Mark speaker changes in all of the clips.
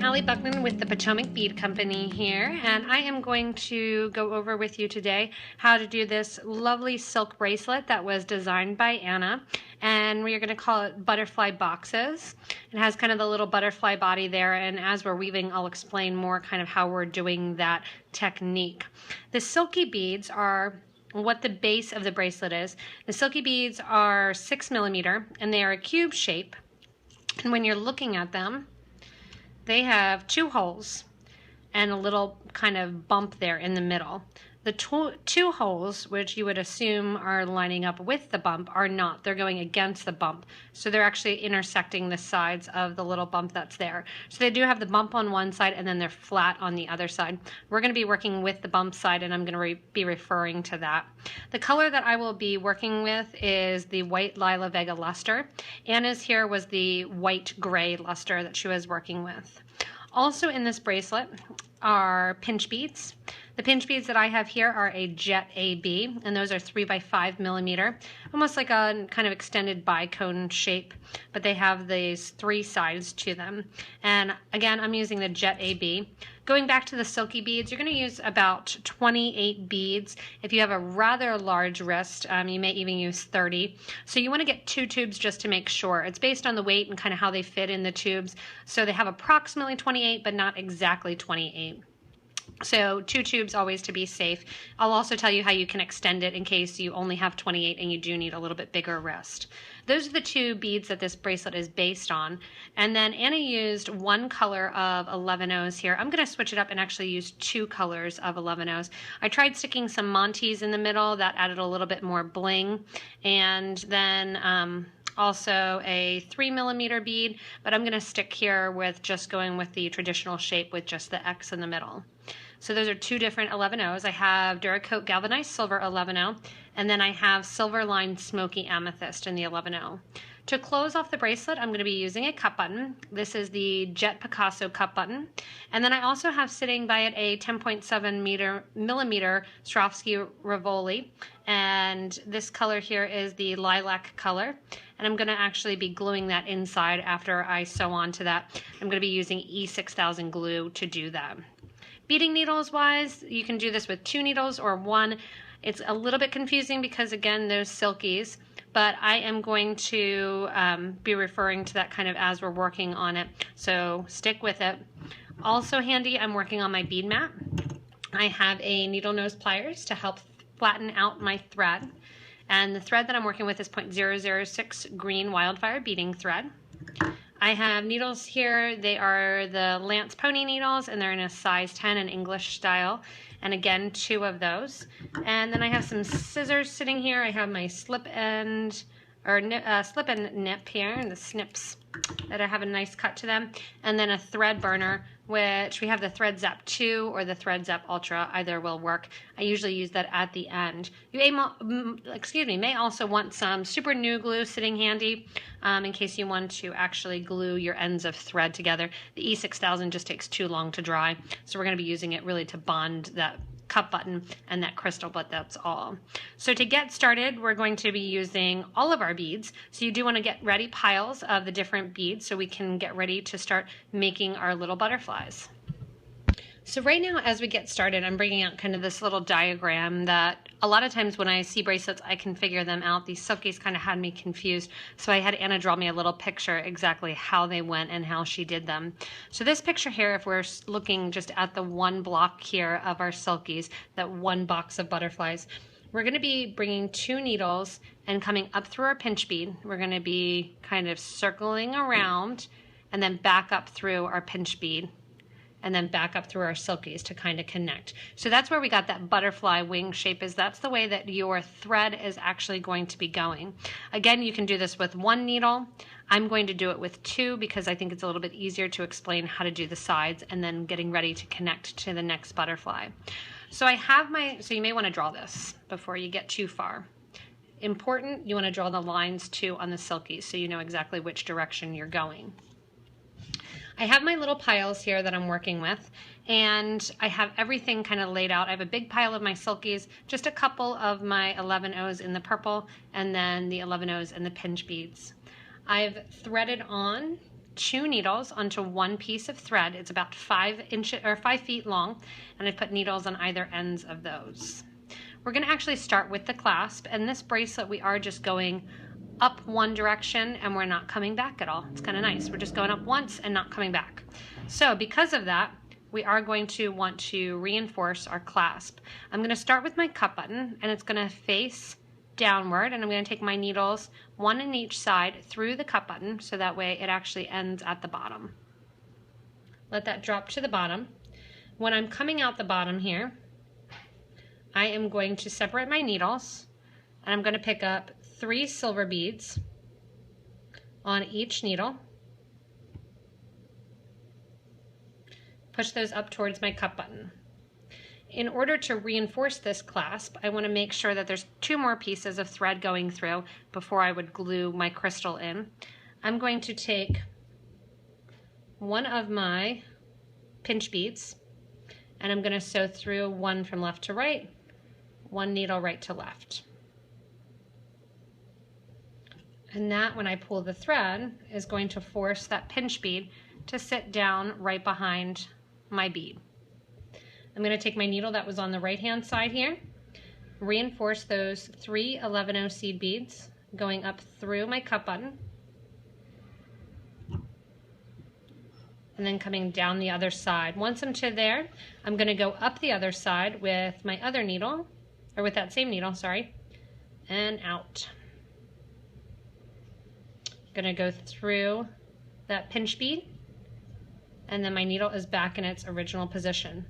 Speaker 1: Allie Buchman with the Potomac Bead Company here, and I am going to go over with you today how to do this lovely silk bracelet that was designed by Anna, and we're going to call it butterfly boxes. It has kind of the little butterfly body there, and as we're weaving I'll explain more kind of how we're doing that technique. The silky beads are what the base of the bracelet is. The silky beads are 6mm and they are a cube shape, and when you're looking at them they have 2 holes and a little kind of bump there in the middle. The two holes, which you would assume are lining up with the bump, are not. They're going against the bump. So they're actually intersecting the sides of the little bump that's there. So they do have the bump on one side and then they're flat on the other side. We're going to be working with the bump side and I'm going to be referring to that. The color that I will be working with is the white Lila Vega luster. Anna's here was the white gray luster that she was working with. Also in this bracelet are pinch beads. The pinch beads that I have here are a Jet AB, and those are 3x5mm, almost like a kind of extended bicone shape, but they have these 3 sides to them. And again, I'm using the Jet AB. Going back to the silky beads, you're going to use about 28 beads. If you have a rather large wrist, you may even use 30. So you want to get 2 tubes just to make sure. It's based on the weight and kind of how they fit in the tubes. So they have approximately 28, but not exactly 28. So 2 tubes always to be safe. I'll also tell you how you can extend it in case you only have 28 and you do need a little bit bigger wrist. Those are the 2 beads that this bracelet is based on. And then Anna used 1 color of 11/0s here. I'm going to switch it up and actually use 2 colors of 11/0s. I tried sticking some Montes in the middle. That added a little bit more bling. And then also a 3mm bead, but I'm going to stick here with just going with the traditional shape with just the X in the middle. So those are 2 different 11/0s. I have Duracoat Galvanized Silver 11/0, and then I have Silver Line Smoky Amethyst in the 11/0. To close off the bracelet, I'm going to be using a cup button. This is the Jet Picasso cup button. And then I also have sitting by it a 10.7mm Swarovski Rivoli. And this color here is the lilac color. And I'm going to actually be gluing that inside after I sew onto that. I'm going to be using E6000 glue to do that. Beading needles wise, you can do this with 2 needles or 1. It's a little bit confusing because again, those silkies, but I am going to be referring to that kind of as we're working on it. So stick with it. Also handy, I'm working on my bead mat. I have a needle nose pliers to help flatten out my thread. And the thread that I'm working with is 0.006 green wildfire beading thread. I have needles here. They are the Lance Pony needles, and they're in a size 10 in English style. And again, 2 of those. And then I have some scissors sitting here. I have my slip end nip here, and the snips that I have a nice cut to them. And then a thread burner, which we have the Thread Zap 2 or the Thread Zap Ultra. Either will work. I usually use that at the end. You may also want some super new glue sitting handy in case you want to actually glue your ends of thread together. The E6000 just takes too long to dry, so we're going to be using it really to bond that cup button and that crystal, but that's all. So to get started, we're going to be using all of our beads. So you do want to get ready piles of the different beads so we can get ready to start making our little butterflies. So right now, as we get started, I'm bringing out kind of this little diagram that a lot of times when I see bracelets, I can figure them out. These silkies kind of had me confused, so I had Anna draw me a little picture exactly how they went and how she did them. So this picture here, if we're looking just at the 1 block here of our silkies, that 1 box of butterflies, we're going to be bringing 2 needles and coming up through our pinch bead. We're going to be kind of circling around and then back up through our pinch bead, and then back up through our silkies to kind of connect. So that's where we got that butterfly wing shape, is that's the way that your thread is actually going to be going. Again, you can do this with 1 needle. I'm going to do it with 2 because I think it's a little bit easier to explain how to do the sides and then getting ready to connect to the next butterfly. So I have so you may want to draw this before you get too far. Important, you want to draw the lines too on the silkies so you know exactly which direction you're going. I have my little piles here that I'm working with, and I have everything kind of laid out. I have a big pile of my silkies, just a couple of my 11/0s in the purple, and then the 11/0s and the pinch beads. I've threaded on 2 needles onto one piece of thread. It's about 5 inches or 5 feet long, and I put needles on either ends of those. We're going to actually start with the clasp, and this bracelet we are just going up one direction and we're not coming back at all. It's kind of nice. We're just going up once and not coming back. So because of that, we are going to want to reinforce our clasp. I'm going to start with my cup button, and it's going to face downward, and I'm going to take my needles, one in each side, through the cup button, so that way it actually ends at the bottom. Let that drop to the bottom. When I'm coming out the bottom here, I am going to separate my needles, and I'm going to pick up 3 silver beads on each needle. Push those up towards my cup button. In order to reinforce this clasp, I want to make sure that there's 2 more pieces of thread going through before I would glue my crystal in. I'm going to take one of my pinch beads, and I'm going to sew through one from left to right, one needle right to left. And that, when I pull the thread, is going to force that pinch bead to sit down right behind my bead. I'm going to take my needle that was on the right hand side here, reinforce those 3 11-0 seed beads going up through my cup button, and then coming down the other side. Once I'm to there, I'm going to go up the other side with my other needle, or with that same needle, sorry, and out. I'm going to go through that pinch bead, and then my needle is back in its original position.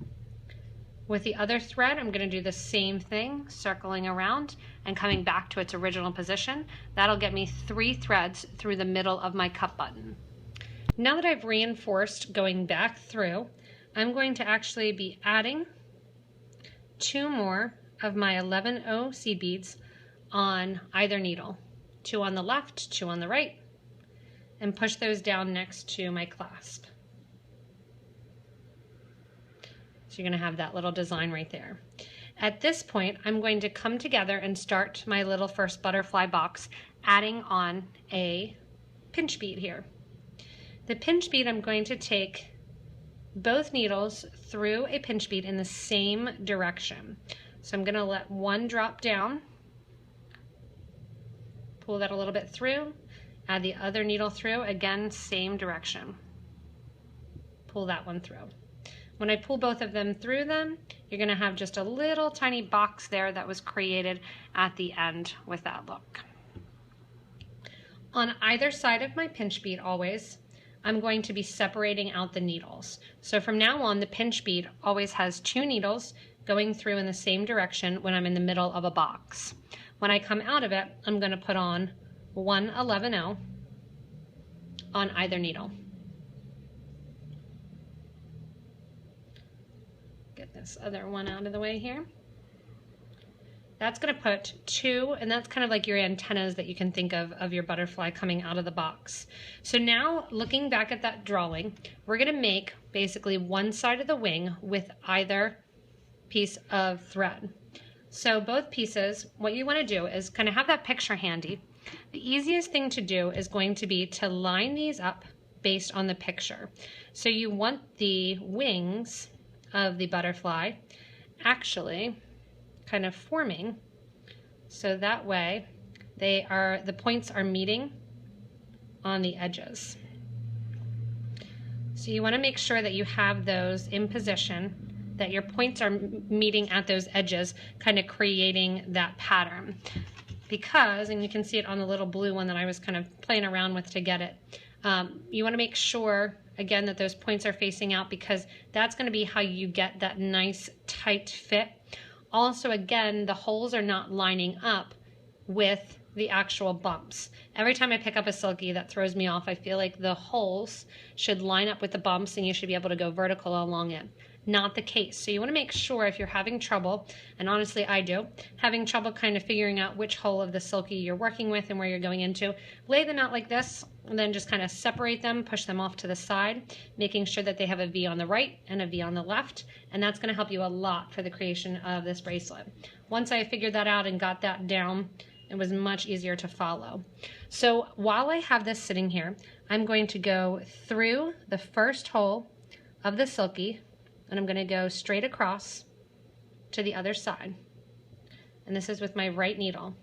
Speaker 1: With the other thread, I'm going to do the same thing, circling around and coming back to its original position. That'll get me 3 threads through the middle of my cup button. Now that I've reinforced going back through, I'm going to actually be adding 2 more of my 11-0 seed beads on either needle. 2 on the left, 2 on the right, and push those down next to my clasp. So you're going to have that little design right there. At this point, I'm going to come together and start my little first butterfly box, adding on a pinch bead here. The pinch bead, I'm going to take both needles through a pinch bead in the same direction. So I'm going to let one drop down, pull that a little bit through, add the other needle through, again, same direction. Pull that one through. When I pull both of them through them, you're going to have just a little tiny box there that was created at the end with that look. On either side of my pinch bead always, I'm going to be separating out the needles. So from now on, the pinch bead always has 2 needles going through in the same direction when I'm in the middle of a box. When I come out of it, I'm going to put on 1 11-0 on either needle. Get this other one out of the way here. That's going to put 2, and that's kind of like your antennas that you can think of your butterfly coming out of the box. So now, looking back at that drawing, we're going to make basically one side of the wing with either piece of thread. So both pieces, what you want to do is kind of have that picture handy. The easiest thing to do is going to be to line these up based on the picture. So you want the wings of the butterfly actually kind of forming, so that way the points are meeting on the edges. So you want to make sure that you have those in position, that your points are meeting at those edges, kind of creating that pattern. Because, and you can see it on the little blue one that I was kind of playing around with to get it, you want to make sure again that those points are facing out, because that's going to be how you get that nice tight fit. Also, again, the holes are not lining up with the actual bumps. Every time I pick up a Silky, that throws me off. I feel like the holes should line up with the bumps and you should be able to go vertical along it. Not the case. So you want to make sure, if you're having trouble, and honestly I do, having trouble kind of figuring out which hole of the Silky you're working with and where you're going into, lay them out like this and then just kind of separate them, push them off to the side, making sure that they have a V on the right and a V on the left, and that's going to help you a lot for the creation of this bracelet. Once I figured that out and got that down It was much easier to follow. So while I have this sitting here, I'm going to go through the first hole of the Silky, and I'm going to go straight across to the other side. And this is with my right needle.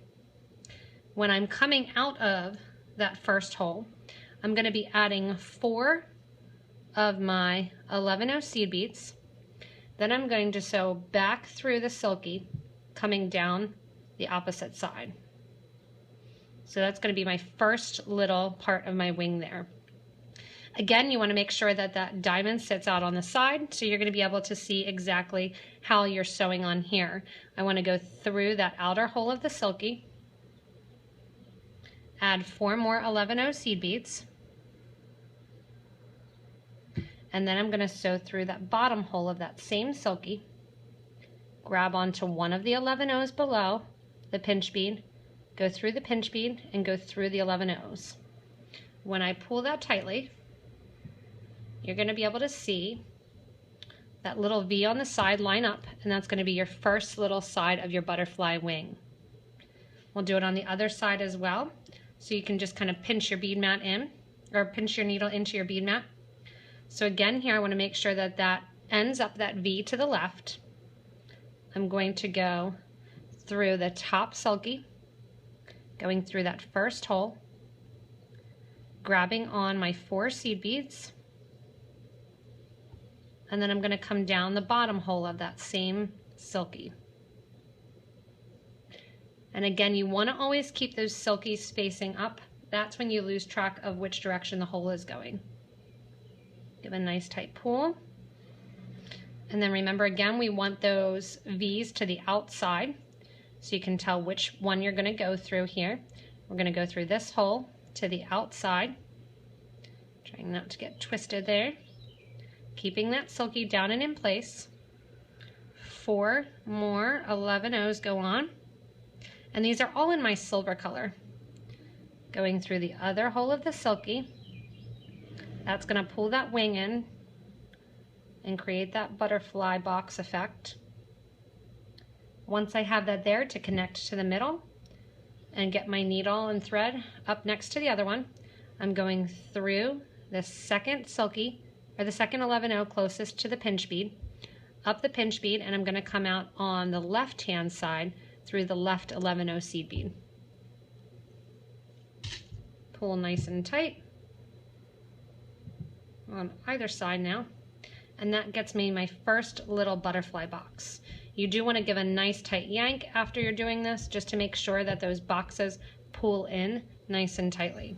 Speaker 1: When I'm coming out of that first hole, I'm going to be adding 4 of my 11-0 seed beads. Then I'm going to sew back through the Silky, coming down the opposite side. So that's going to be my first little part of my wing there. Again, you want to make sure that that diamond sits out on the side, so you're going to be able to see exactly how you're sewing on here. I want to go through that outer hole of the Silky, add 4 more 11-0 seed beads, and then I'm going to sew through that bottom hole of that same Silky, grab onto one of the 11-0s below the pinch bead, go through the pinch bead, and go through the 11-0s. When I pull that tightly, you're going to be able to see that little V on the side line up, and that's going to be your first little side of your butterfly wing. We'll do it on the other side as well, so you can just kind of pinch your bead mat in, or pinch your needle into your bead mat. So again here, I want to make sure that that ends up that V to the left. I'm going to go through the top Silky, going through that first hole, grabbing on my 4 seed beads, and then I'm going to come down the bottom hole of that same Silky. And again, you want to always keep those Silkies facing up. That's when you lose track of which direction the hole is going. Give a nice tight pull. And then remember, again, we want those V's to the outside, so you can tell which one you're going to go through here. We're going to go through this hole to the outside, trying not to get twisted there. Keeping that Silky down and in place. 4 more 11-0s go on. And these are all in my silver color. Going through the other hole of the Silky. That's going to pull that wing in and create that butterfly box effect. Once I have that there, to connect to the middle and get my needle and thread up next to the other one, I'm going through the second Silky, or the second 11-0 closest to the pinch bead, up the pinch bead, and I'm going to come out on the left hand side through the left 11-0 seed bead. Pull nice and tight on either side now, and that gets me my first little butterfly box. You do want to give a nice tight yank after you're doing this, just to make sure that those boxes pull in nice and tightly.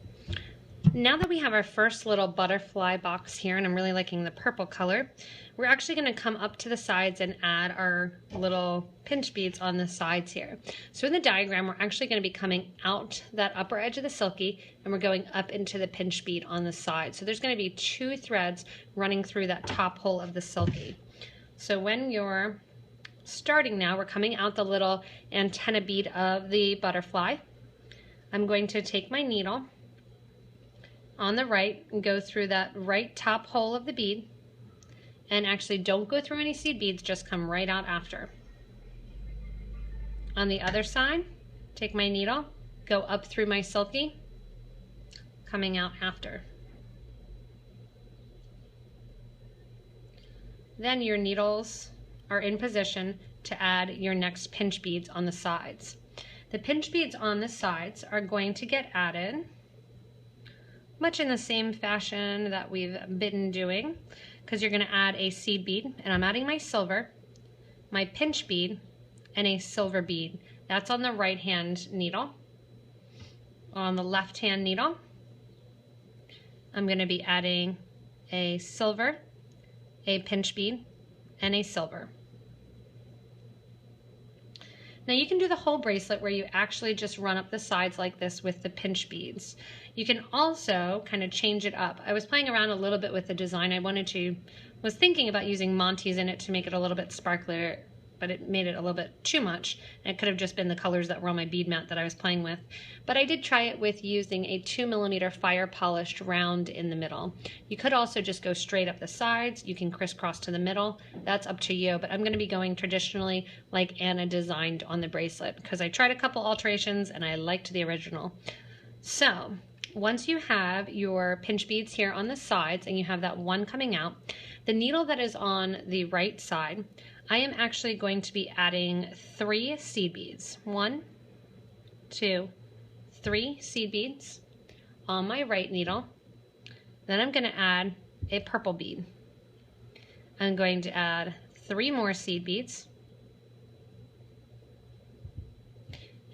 Speaker 1: Now that we have our first little butterfly box here, and I'm really liking the purple color, we're actually going to come up to the sides and add our little pinch beads on the sides here. So in the diagram, we're actually going to be coming out that upper edge of the Silky, and we're going up into the pinch bead on the side. So there's going to be 2 threads running through that top hole of the Silky. So when you're starting now, we're coming out the little antenna bead of the butterfly. I'm going to take my needle on the right and go through that right top hole of the bead, and actually don't go through any seed beads, just come right out after. On the other side, take my needle, go up through my Silky, coming out after. Then your needles are in position to add your next pinch beads on the sides. The pinch beads on the sides are going to get added much in the same fashion that we've been doing, because you're going to add a seed bead, and I'm adding my silver, my pinch bead, and a silver bead. That's on the right hand needle. On the left hand needle, I'm going to be adding a silver, a pinch bead, and a silver. Now you can do the whole bracelet where you actually just run up the sides like this with the pinch beads. You can also kind of change it up. I was playing around a little bit with the design. I was thinking about using Monty's in it to make it a little bit sparklier but it made it a little bit too much. It could have just been the colors that were on my bead mat that I was playing with. But I did try it with using a 2mm fire polished round in the middle. You could also just go straight up the sides. You can crisscross to the middle. That's up to you, but I'm going to be going traditionally like Anna designed on the bracelet because I tried a couple alterations and I liked the original. So once you have your pinch beads here on the sides and you have that one coming out, the needle that is on the right side, I am actually going to be adding 3 seed beads. 1, 2, 3 seed beads on my right needle. Then I'm going to add a purple bead. I'm going to add 3 more seed beads.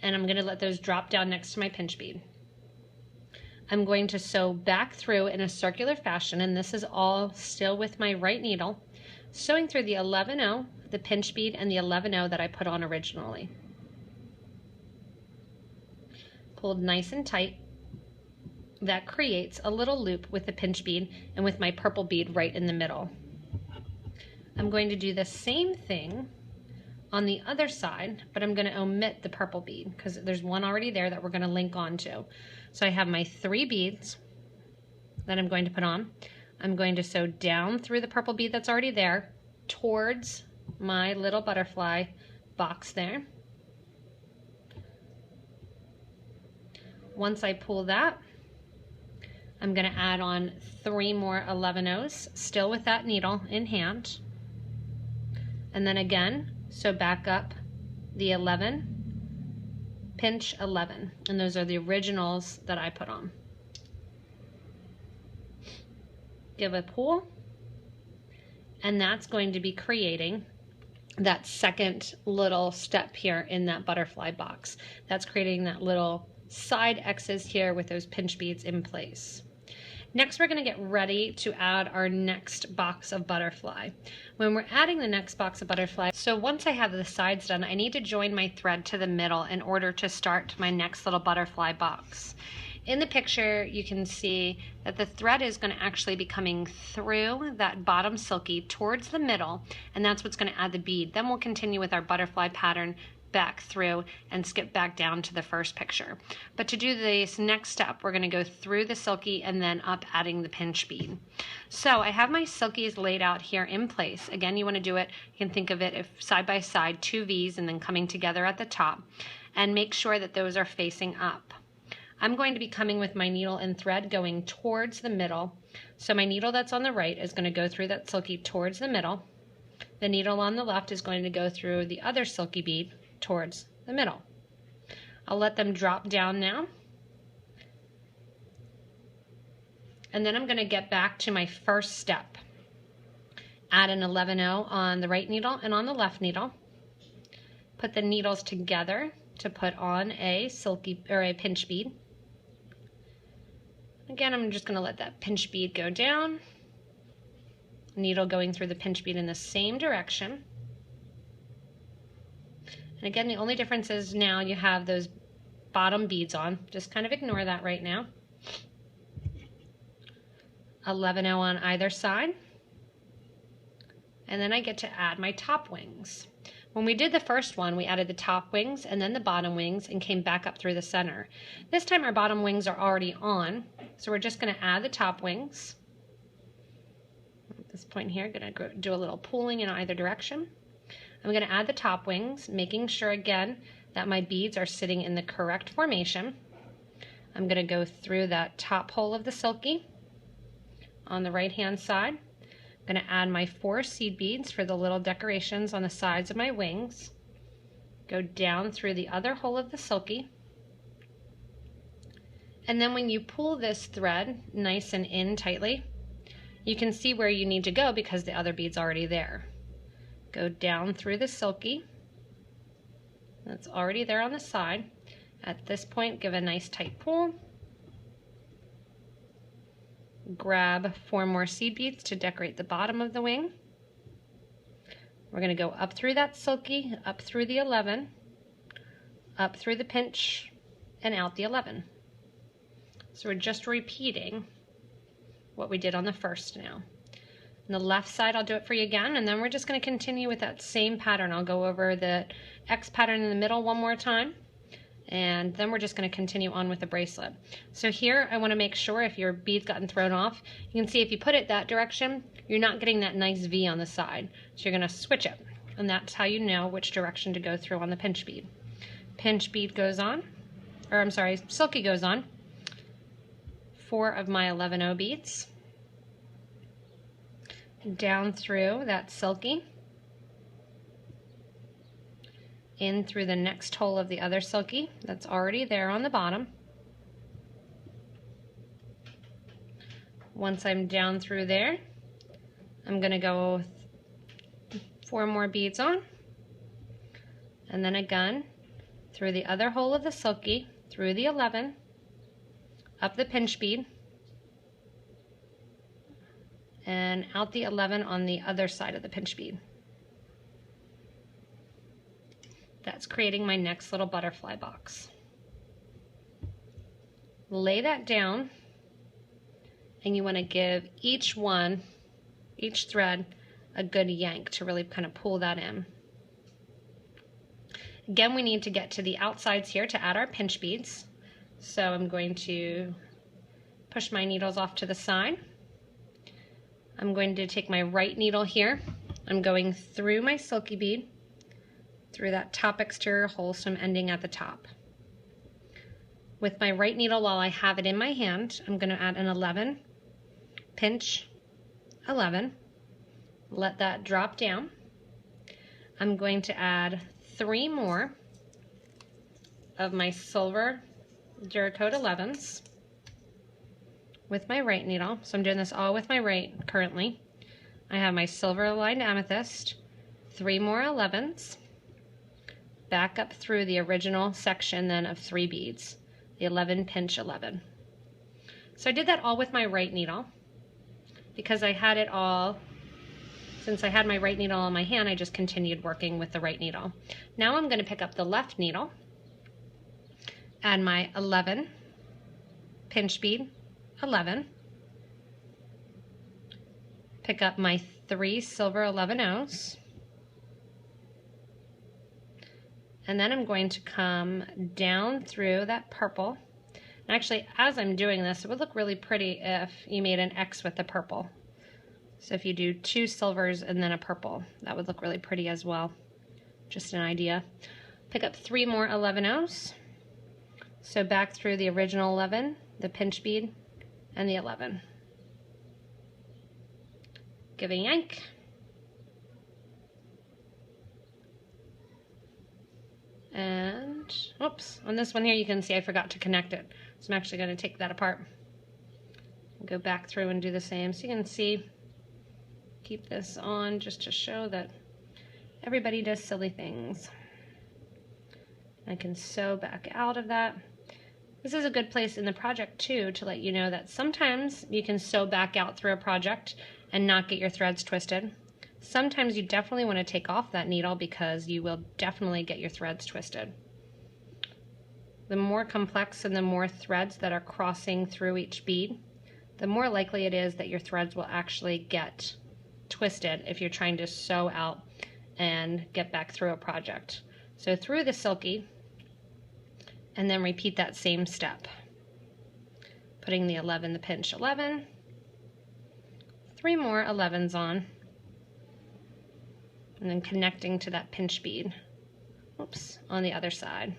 Speaker 1: And I'm going to let those drop down next to my pinch bead. I'm going to sew back through in a circular fashion, and this is all still with my right needle, sewing through the 11-0, the pinch bead, and the 11-0 that I put on originally. Pulled nice and tight. That creates a little loop with the pinch bead and with my purple bead right in the middle. I'm going to do the same thing on the other side, but I'm going to omit the purple bead because there's one already there that we're going to link onto. So I have my 3 beads that I'm going to put on. I'm going to sew down through the purple bead that's already there towards my little butterfly box there. Once I pull that, I'm going to add on 3 more 11-0s, still with that needle in hand. And then again, sew back up the 11, pinch 11, and those are the originals that I put on. Give a pull, and that's going to be creating that second little step here in that butterfly box. That's creating that little side X's here with those pinch beads in place. Next, we're going to get ready to add our next box of butterfly. When we're adding the next box of butterfly, so once I have the sides done, I need to join my thread to the middle in order to start my next little butterfly box. In the picture, you can see that the thread is going to actually be coming through that bottom silky towards the middle, and that's what's going to add the bead. Then we'll continue with our butterfly pattern back through and skip back down to the first picture. But to do this next step, we're going to go through the silky and then up adding the pinch bead. So I have my silkies laid out here in place. Again, you want to do it, you can think of it if side by side, 2 V's and then coming together at the top, and make sure that those are facing up. I'm going to be coming with my needle and thread going towards the middle. So my needle that's on the right is going to go through that silky towards the middle. The needle on the left is going to go through the other silky bead towards the middle. I'll let them drop down now. And then I'm going to get back to my first step. Add an 11-0 on the right needle and on the left needle. Put the needles together to put on a silky or a pinch bead. Again, I'm just going to let that pinch bead go down. Needle going through the pinch bead in the same direction. And again, the only difference is now you have those bottom beads on. Just kind of ignore that right now. 11-0 on either side. And then I get to add my top wings. When we did the first one, we added the top wings and then the bottom wings and came back up through the center. This time our bottom wings are already on, so we're just going to add the top wings. At this point here, I'm going to do a little pulling in either direction. I'm going to add the top wings, making sure again that my beads are sitting in the correct formation. I'm going to go through that top hole of the silky on the right hand side. I'm going to add my 4 seed beads for the little decorations on the sides of my wings. Go down through the other hole of the silky. And then when you pull this thread nice and in tightly, you can see where you need to go because the other bead's already there. Go down through the silky. That's already there on the side. At this point, give a nice tight pull. Grab 4 more seed beads to decorate the bottom of the wing. We're going to go up through that silky, up through the 11, up through the pinch, and out the 11. So we're just repeating what we did on the first now. On the left side, I'll do it for you again, and then we're just going to continue with that same pattern. I'll go over the X pattern in the middle one more time, and then we're just going to continue on with the bracelet. So here, I want to make sure if your bead's gotten thrown off, you can see if you put it that direction, you're not getting that nice V on the side. So you're going to switch it, and that's how you know which direction to go through on the pinch bead. Pinch bead goes on, or I'm sorry, Silky goes on. 4 of my 11-0 beads. Down through that Silky, in through the next hole of the other Silky that's already there on the bottom. Once I'm down through there, I'm going to go 4 more beads on, and then again through the other hole of the Silky, through the 11, up the pinch bead, and out the 11 on the other side of the pinch bead. That's creating my next little butterfly box. Lay that down, and you want to give each thread, a good yank to really kind of pull that in. Again, we need to get to the outsides here to add our pinch beads. So I'm going to push my needles off to the side. I'm going to take my right needle here. I'm going through my Silky bead, through that top exterior hole, so I'm ending at the top. With my right needle, while I have it in my hand, I'm going to add an 11, pinch 11, let that drop down. I'm going to add 3 more of my silver Duracoat 11s with my right needle. So I'm doing this all with my right currently. I have my silver aligned amethyst, 3 more 11s, back up through the original section then of 3 beads, the 11 pinch 11. So I did that all with my right needle because I had it all, since I had my right needle on my hand, I just continued working with the right needle. Now I'm going to pick up the left needle, add my 11 pinch bead 11, pick up my 3 silver 11-0s, and then I'm going to come down through that purple. And actually, as I'm doing this, it would look really pretty if you made an X with the purple. So if you do 2 silvers and then a purple, that would look really pretty as well. Just an idea. Pick up 3 more 11-0s. So back through the original 11, the pinch bead, and the 11. Give a yank. And, oops, on this one here you can see I forgot to connect it. So I'm actually going to take that apart. Go back through and do the same. So you can see, keep this on just to show that everybody does silly things. I can sew back out of that. This is a good place in the project too to let you know that sometimes you can sew back out through a project and not get your threads twisted. Sometimes you definitely want to take off that needle because you will definitely get your threads twisted. The more complex and the more threads that are crossing through each bead, the more likely it is that your threads will actually get twisted if you're trying to sew out and get back through a project. So through the Silky, and then repeat that same step. Putting the 11, the pinch 11, 3 more 11s on, and then connecting to that pinch bead, oops, on the other side.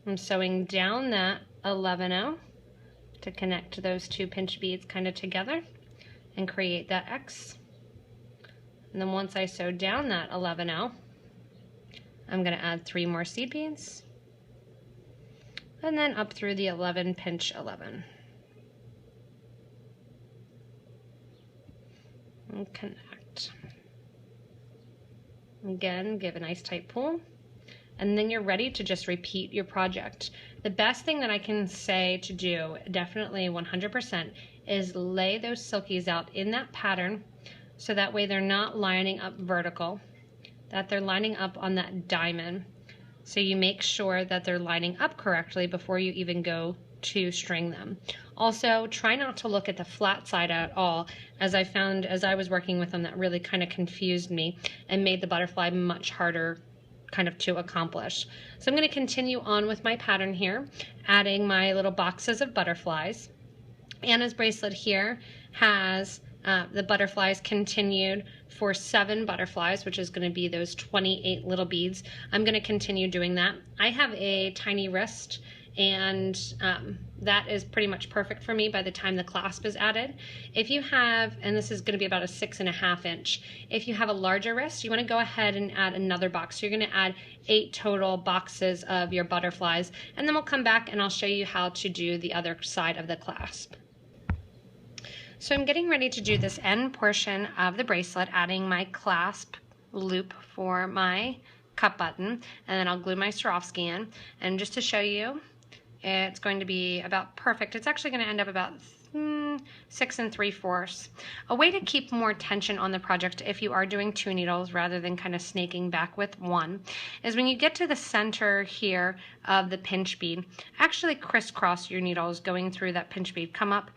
Speaker 1: I'm sewing down that 11-0 to connect those 2 pinch beads kind of together and create that X. And then once I sew down that 11-0, I'm going to add 3 more seed beads, and then up through the 11 pinch 11. And connect. Again, give a nice tight pull, and then you're ready to just repeat your project. The best thing that I can say to do, definitely 100%, is lay those silkies out in that pattern so that way they're not lining up vertical, that they're lining up on that diamond. So you make sure that they're lining up correctly before you even go to string them. Also, try not to look at the flat side at all, as I found as I was working with them that really kind of confused me and made the butterfly much harder kind of to accomplish. So I'm going to continue on with my pattern here, adding my little boxes of butterflies. Anna's bracelet here has the butterflies continued for 7 butterflies, which is going to be those 28 little beads. I'm going to continue doing that. I have a tiny wrist, and that is pretty much perfect for me by the time the clasp is added. If you have, and this is going to be about a 6.5 inch, if you have a larger wrist, you want to go ahead and add another box. So you're going to add 8 total boxes of your butterflies, and then we'll come back and I'll show you how to do the other side of the clasp. So I'm getting ready to do this end portion of the bracelet, adding my clasp loop for my cup button, and then I'll glue my Swarovski in. And just to show you, it's going to be about perfect. It's actually going to end up about 6 3/4. A way to keep more tension on the project if you are doing 2 needles rather than kind of snaking back with 1 is when you get to the center here of the pinch bead, actually crisscross your needles going through that pinch bead. Come up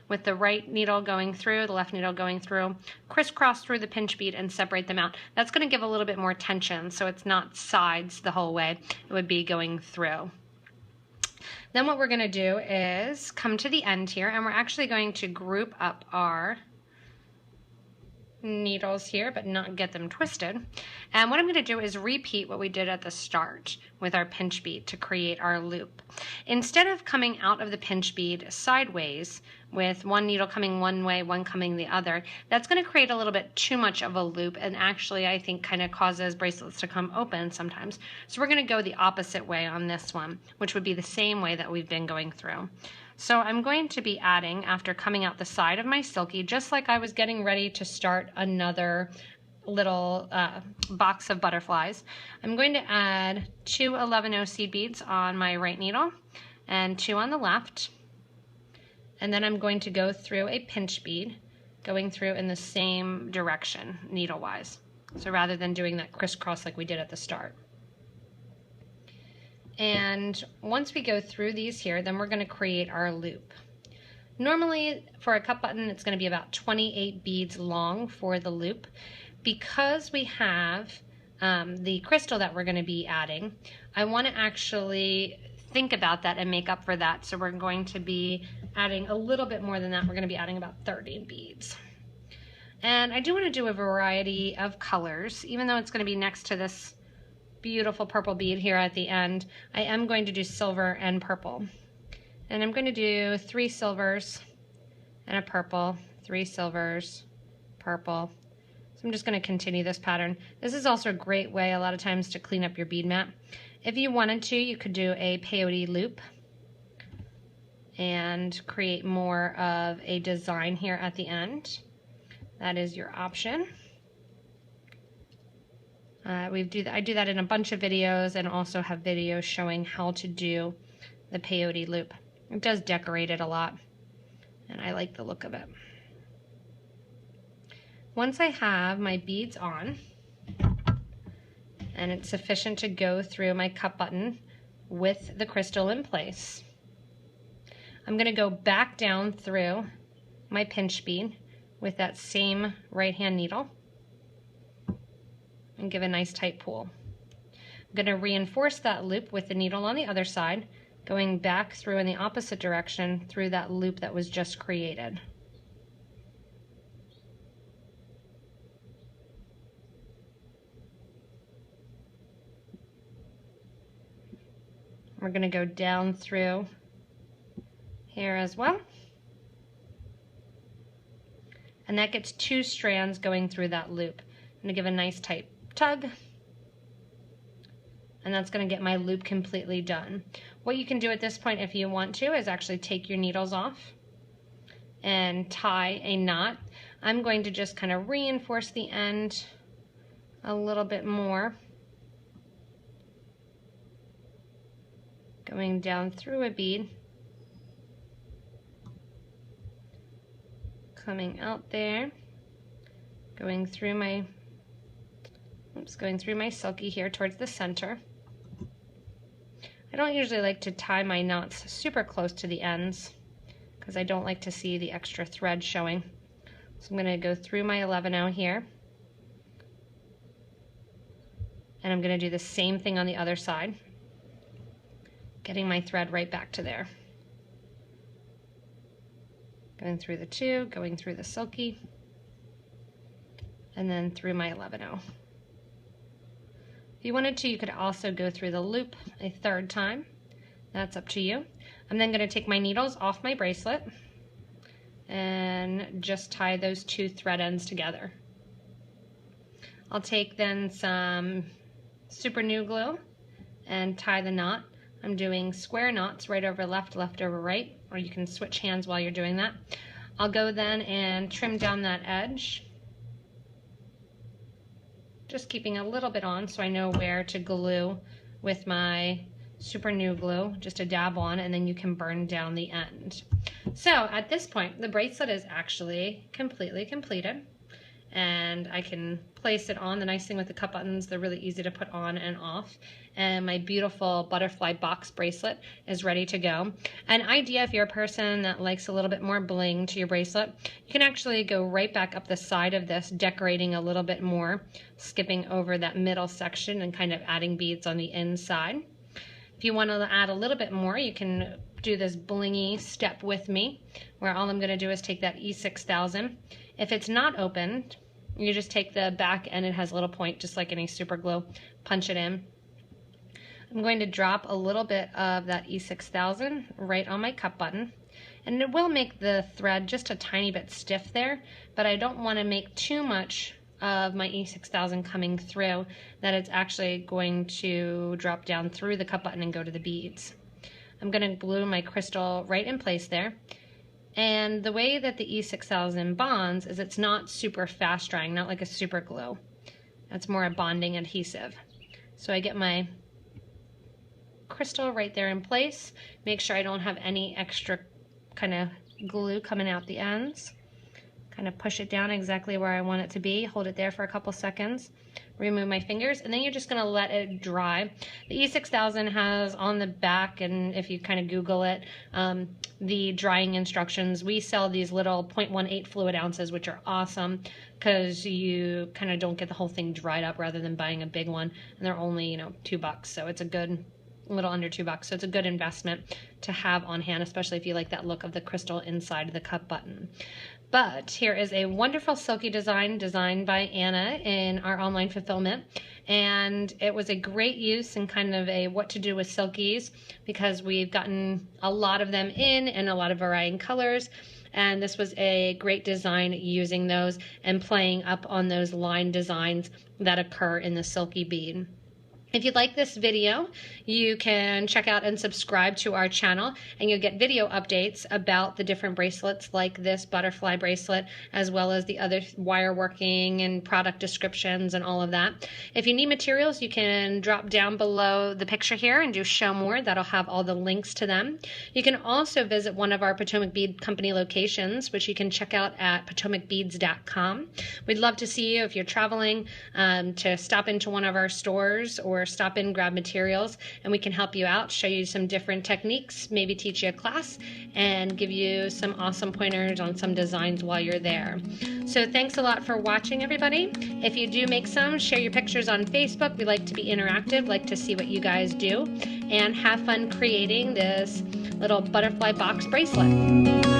Speaker 1: with the right needle going through, the left needle going through, crisscross through the pinch bead and separate them out. That's going to give a little bit more tension, so it's not sides the whole way. It would be going through. Then what we're going to do is come to the end here, and we're actually going to group up our needles here, but not get them twisted. And what I'm going to do is repeat what we did at the start with our pinch bead to create our loop. Instead of coming out of the pinch bead sideways with one needle coming one way, one coming the other, that's going to create a little bit too much of a loop, and actually I think kind of causes bracelets to come open sometimes. So we're going to go the opposite way on this one, which would be the same way that we've been going through. So I'm going to be adding, after coming out the side of my Silky, just like I was getting ready to start another little box of butterflies, I'm going to add 2 11-0 seed beads on my right needle and 2 on the left. And then I'm going to go through a pinch bead, going through in the same direction, needle-wise. So rather than doing that crisscross like we did at the start. And once we go through these here, then we're going to create our loop. Normally for a cup button, it's going to be about 28 beads long for the loop. Because we have the crystal that we're going to be adding, I want to actually think about that and make up for that. So we're going to be adding a little bit more than that. We're going to be adding about 30 beads. And I do want to do a variety of colors, even though it's going to be next to this beautiful purple bead here at the end. I am going to do silver and purple. And I'm going to do 3 silvers and a purple, 3 silvers, purple. So I'm just going to continue this pattern. This is also a great way a lot of times to clean up your bead mat. If you wanted to, you could do a peyote loop and create more of a design here at the end. That is your option. I do that in a bunch of videos, and also have videos showing how to do the peyote loop. It does decorate it a lot, and I like the look of it. Once I have my beads on, and it's sufficient to go through my cup button with the crystal in place, I'm going to go back down through my pinch bead with that same right hand needle and give a nice tight pull. I'm going to reinforce that loop with the needle on the other side, going back through in the opposite direction through that loop that was just created. We're going to go down through here as well. And that gets 2 strands going through that loop. I'm going to give a nice tight tug, and that's going to get my loop completely done. What you can do at this point if you want to is actually take your needles off and tie a knot. I'm going to just kind of reinforce the end a little bit more, going down through a bead, coming out there, going through my Silky here towards the center. I don't usually like to tie my knots super close to the ends because I don't like to see the extra thread showing. So I'm going to go through my 11-0 here. And I'm going to do the same thing on the other side, getting my thread right back to there. Going through the 2, going through the silky, and then through my 11-0. If you wanted to, you could also go through the loop a 3rd time. That's up to you. I'm then going to take my needles off my bracelet and just tie those 2 thread ends together. I'll take then some super new glue and tie the knot. I'm doing square knots, right over left, left over right, or you can switch hands while you're doing that. I'll go then and trim down that edge, just keeping a little bit on so I know where to glue with my super new glue, just a dab on, and then you can burn down the end. So at this point, the bracelet is actually completely completed, and I can place it on. The nice thing with the cup buttons, they're really easy to put on and off. And my beautiful butterfly box bracelet is ready to go. An idea, if you're a person that likes a little bit more bling to your bracelet, you can actually go right back up the side of this, decorating a little bit more, skipping over that middle section and kind of adding beads on the inside. If you want to add a little bit more, you can do this blingy step with me, where all I'm going to do is take that E6000. If it's not opened, you just take the back and it has a little point, just like any super glue, punch it in. I'm going to drop a little bit of that E6000 right on my cup button, and it will make the thread just a tiny bit stiff there, but I don't want to make too much of my E6000 coming through that it's actually going to drop down through the cup button and go to the beads. I'm going to glue my crystal right in place there. And the way that the E6000 bonds is it's not super fast drying, not like a super glue. That's more a bonding adhesive. So I get my crystal right there in place. Make sure I don't have any extra kind of glue coming out the ends. Kind of push it down exactly where I want it to be. Hold it there for a couple seconds. Remove my fingers, and then you're just going to let it dry. The E6000 has on the back, and if you kind of Google it, the drying instructions. We sell these little 0.18 fluid ounces, which are awesome because you kind of don't get the whole thing dried up rather than buying a big one, and they're only, $2, so it's a good, a little under $2, so it's a good investment to have on hand, especially if you like that look of the crystal inside of the cup button. But here is a wonderful silky design designed by Anna in our online fulfillment. And it was a great use and kind of a what to do with silkies, because we've gotten a lot of them in a lot of varying colors. And this was a great design using those and playing up on those line designs that occur in the silky bead. If you like this video, you can check out and subscribe to our channel, and you'll get video updates about the different bracelets like this butterfly bracelet, as well as the other wire working and product descriptions and all of that. If you need materials, you can drop down below the picture here and do show more. That'll have all the links to them. You can also visit one of our Potomac Bead Company locations, which you can check out at PotomacBeads.com. We'd love to see you if you're traveling to stop into one of our stores, or stop in, grab materials, and we can help you out, show you some different techniques, maybe teach you a class, and give you some awesome pointers on some designs while you're there. So thanks a lot for watching, everybody. If you do make some, share your pictures on Facebook. We like to be interactive, like to see what you guys do, and have fun creating this little butterfly box bracelet.